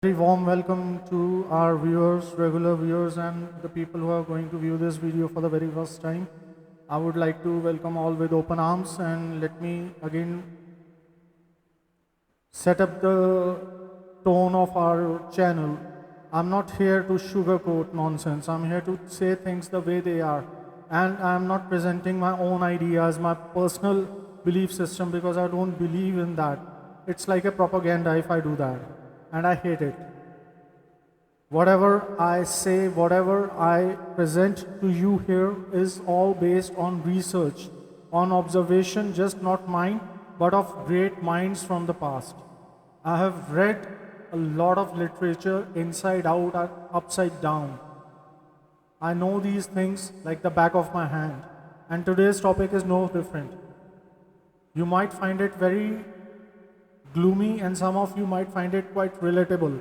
Very warm welcome to our viewers, regular viewers, and the people who are going to view this video for the very first time. I would like to welcome all with open arms, and let me again set up the tone of our channel. I'm not here to sugarcoat nonsense. I'm here to say things the way they are. And I'm not presenting my own ideas, my personal belief system, because I don't believe in that. It's like a propaganda if I do that. And I hate it. Whatever I say, whatever I present to you here is all based on research, on observation, just not mine, but of great minds from the past. I have read a lot of literature inside out and upside down. I know these things like the back of my hand. And today's topic is no different. You might find it very gloomy, and some of you might find it quite relatable.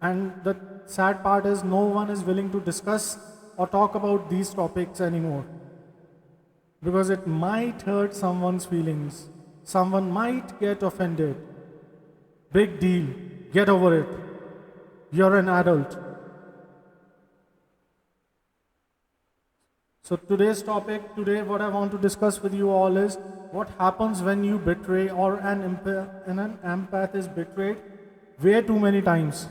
And the sad part is no one is willing to discuss or talk about these topics anymore. Because it might hurt someone's feelings. Someone might get offended. Big deal. Get over it. You're an adult. So today's topic, what I want to discuss with you all is what happens when you betray or an empath is betrayed way too many times.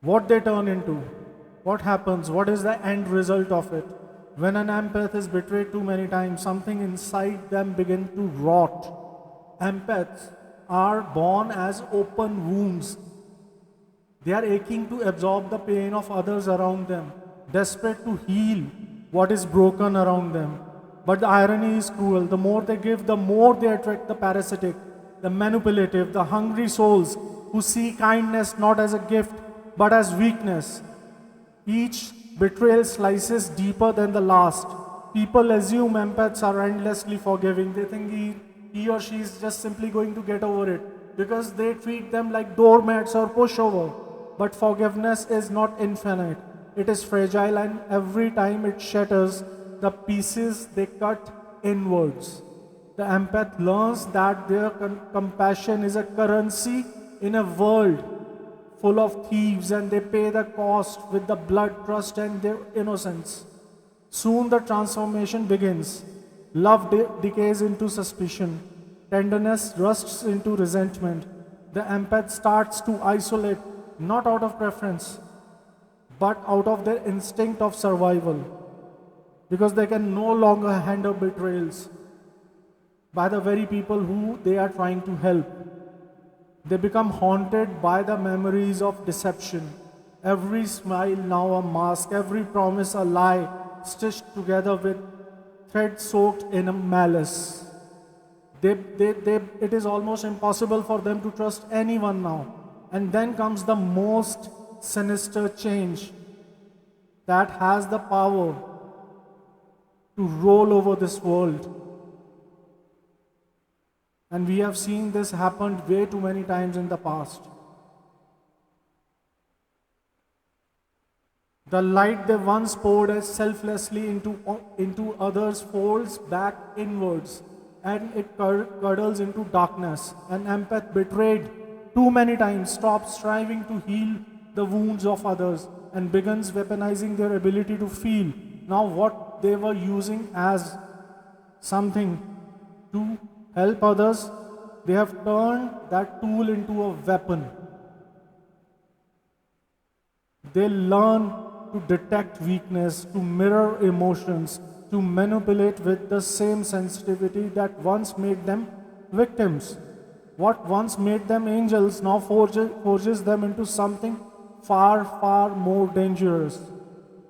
What they turn into, what happens, what is the end result of it. When an empath is betrayed too many times, something inside them begins to rot. Empaths are born as open wounds. They are aching to absorb the pain of others around them, desperate to heal what is broken around them. But the irony is cruel. The more they give, the more they attract the parasitic, the manipulative, the hungry souls who see kindness not as a gift but as weakness. Each betrayal slices deeper than the last. People assume empaths are endlessly forgiving. They think he or she is just simply going to get over it because they treat them like doormats or pushover. But forgiveness is not infinite. It is fragile, and every time it shatters, the pieces they cut inwards. The empath learns that their compassion is a currency in a world full of thieves, and they pay the cost with the blood, trust, and their innocence. Soon the transformation begins. Love decays into suspicion. Tenderness rusts into resentment. The empath starts to isolate, not out of preference, but out of their instinct of survival, because they can no longer handle betrayals by the very people who they are trying to help. They become haunted by the memories of deception. Every smile now a mask, every promise a lie, stitched together with thread soaked in a malice. It is almost impossible for them to trust anyone now. And then comes the most sinister change that has the power to roll over this world. And we have seen this happen way too many times in the past. The light they once poured as selflessly into others falls back inwards, and it curdles into darkness. An empath betrayed too many times stops striving to heal the wounds of others and begins weaponizing their ability to feel. Now what they were using as something to help others, they have turned that tool into a weapon. They learn to detect weakness, to mirror emotions, to manipulate with the same sensitivity that once made them victims. What once made them angels now forges them into something far, far more dangerous,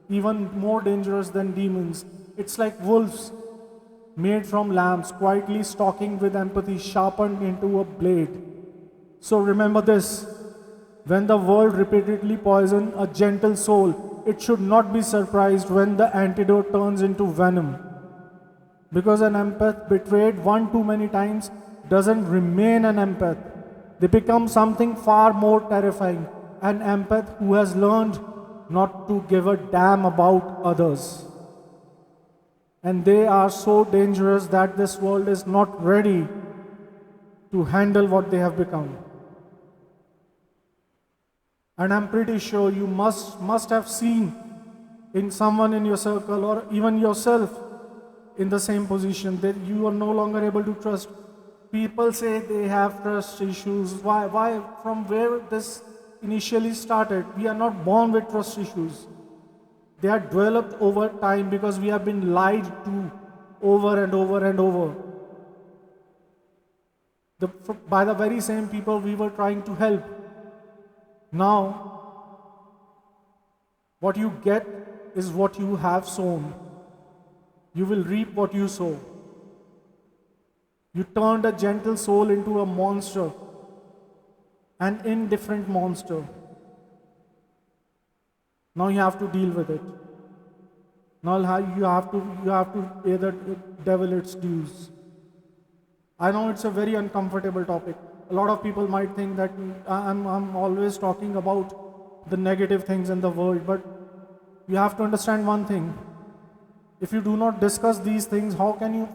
even more dangerous than demons. It's like wolves made from lambs, quietly stalking with empathy sharpened into a blade. So remember this: when the world repeatedly poisons a gentle soul, it should not be surprised when the antidote turns into venom. Because an empath betrayed one too many times doesn't remain an empath. They become something far more terrifying. An empath who has learned not to give a damn about others. And they are so dangerous that this world is not ready to handle what they have become. And I'm pretty sure you must have seen in someone in your circle or even yourself in the same position that you are no longer able to trust. People say they have trust issues. Why? From where this initially started? We are not born with trust issues. They are developed over time because we have been lied to over and over and over. By the very same people we were trying to help. Now, what you get is what you have sown. You will reap what you sow. You turned a gentle soul into a monster, an indifferent monster. Now you have to deal with it. Now you have to pay the devil its dues. I know it's a very uncomfortable topic. A lot of people might think that I'm always talking about the negative things in the world, but you have to understand one thing. If you do not discuss these things, how can you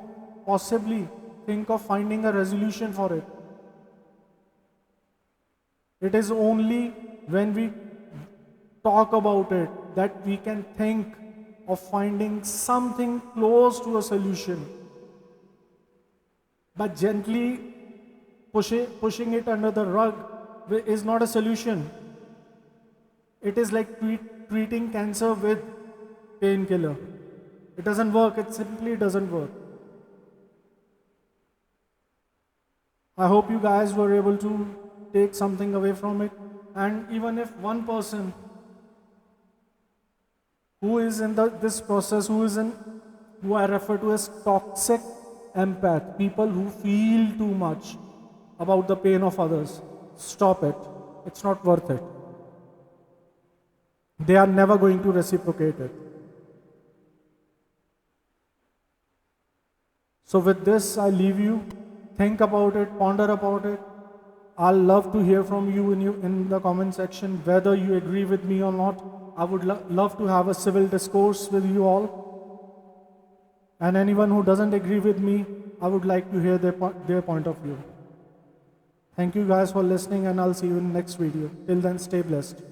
possibly think of finding a resolution for it? It is only when we talk about it that we can think of finding something close to a solution. But gently pushing it under the rug is not a solution. It is like treating cancer with painkiller. It doesn't work. It simply doesn't work. I hope you guys were able to take something away from it. And even if one person who is in this process, who I refer to as toxic empath, people who feel too much about the pain of others, stop it. It's not worth it. They are never going to reciprocate it. So with this, I leave you. Think about it, ponder about it. I'll love to hear from you in the comment section, whether you agree with me or not. I would love to have a civil discourse with you all. And anyone who doesn't agree with me, I would like to hear their point of view. Thank you guys for listening, and I'll see you in the next video. Till then, stay blessed.